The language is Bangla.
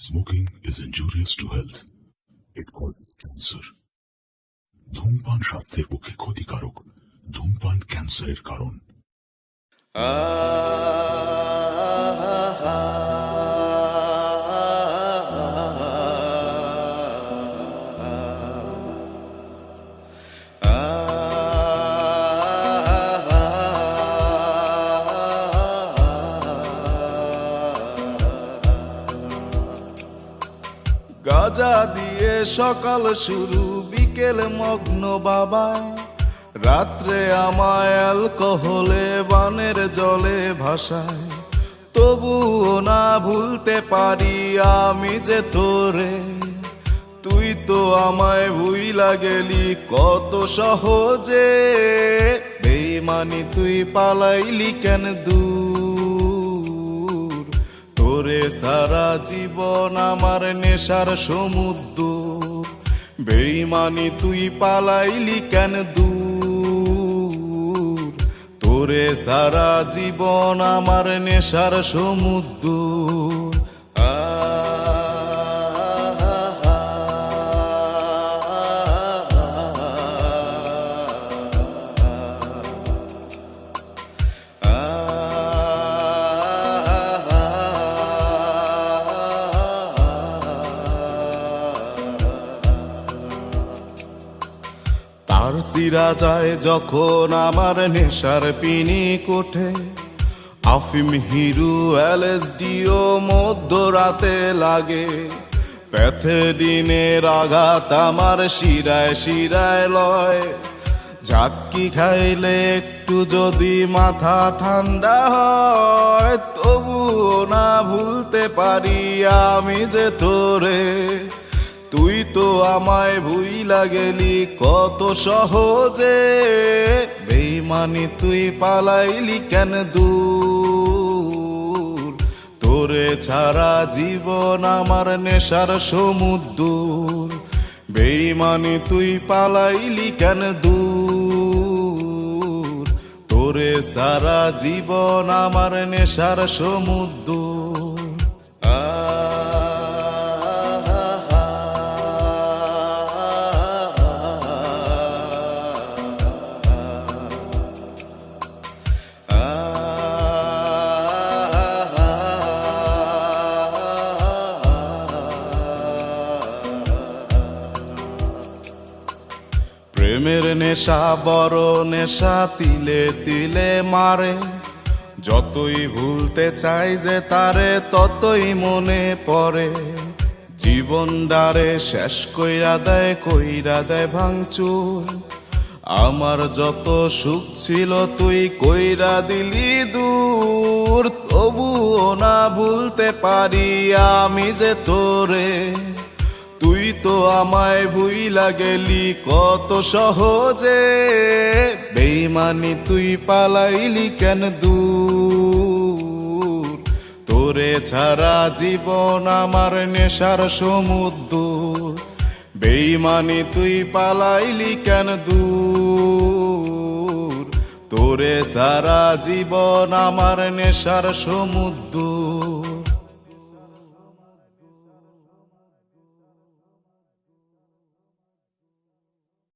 Smoking is injurious to health. It causes cancer. ধূমপান স্বাস্থ্যের পক্ষে ক্ষতিকারক। ধূমপান ক্যান্সারের কারণ। গাজা দিয়ে সকাল শুরু, বিকেল মগ্ন বাবায়, রাত্রে আমায় অ্যালকোহলে বানের জলে ভাসায়। তবুও না ভুলতে পারি আমি যে তোরে, তুই তো আমায় ভুইলা গেলি কত সহজে। বেইমানি তুই পালাইলি কেন দূর, তোরে সারা জীবন আমার নেশার সমুদ্র। বেইমানি তুই পালাইলি কেন দূর, তোরে সারা জীবন আমার নেশার সমুদ্র। তার চিরা যায় যখন আমার নেশার পিনি কোঠে, আফিম হিরু এলএসডিও মধ্যরাতে লাগে। প্যাথেডিনের আঘাত আমার শিরায় শিরায় লয়। ঝাক্কি খাইলে একটু যদি মাথা ঠান্ডা হয়, তবুও না ভুলতে পারি আমি যে তোরে, তুই তো আমায় ভুইলা গেলি কত সহজে। বেইমানি তুই পালাইলি কেন দূর, তোরে ছাড়া জীবন আমার নেশার সমুদ্র। বেইমানি তুই পালাইলি কেন দূর, তোরে সারা জীবন আমার নেশার সমুদ্র। প্রেমের নেশা বড় নেশা, তিলে তিলে মারে। যতই ভুলতে চাই যে তারে, ততই মনে পড়ে। জীবন দ্বারে শেষ কইরা দেয় ভাঙচুর। আমার যত সুখ ছিল তুই কইরা দিলি দূর, তবুও না ভুলতে পারি আমি যে তোরে, তুই তো আমায় ভুইলা গেলি কত সহজে। বেইমানি তুই পালাইলি কেন দূর, তোরে ছাড়া জীবন আমার নেশার সমুদ্র। বেইমানি তুই পালাইলি কেন দূর, তোরে সারা জীবন আমার নেশার সমুদ্র।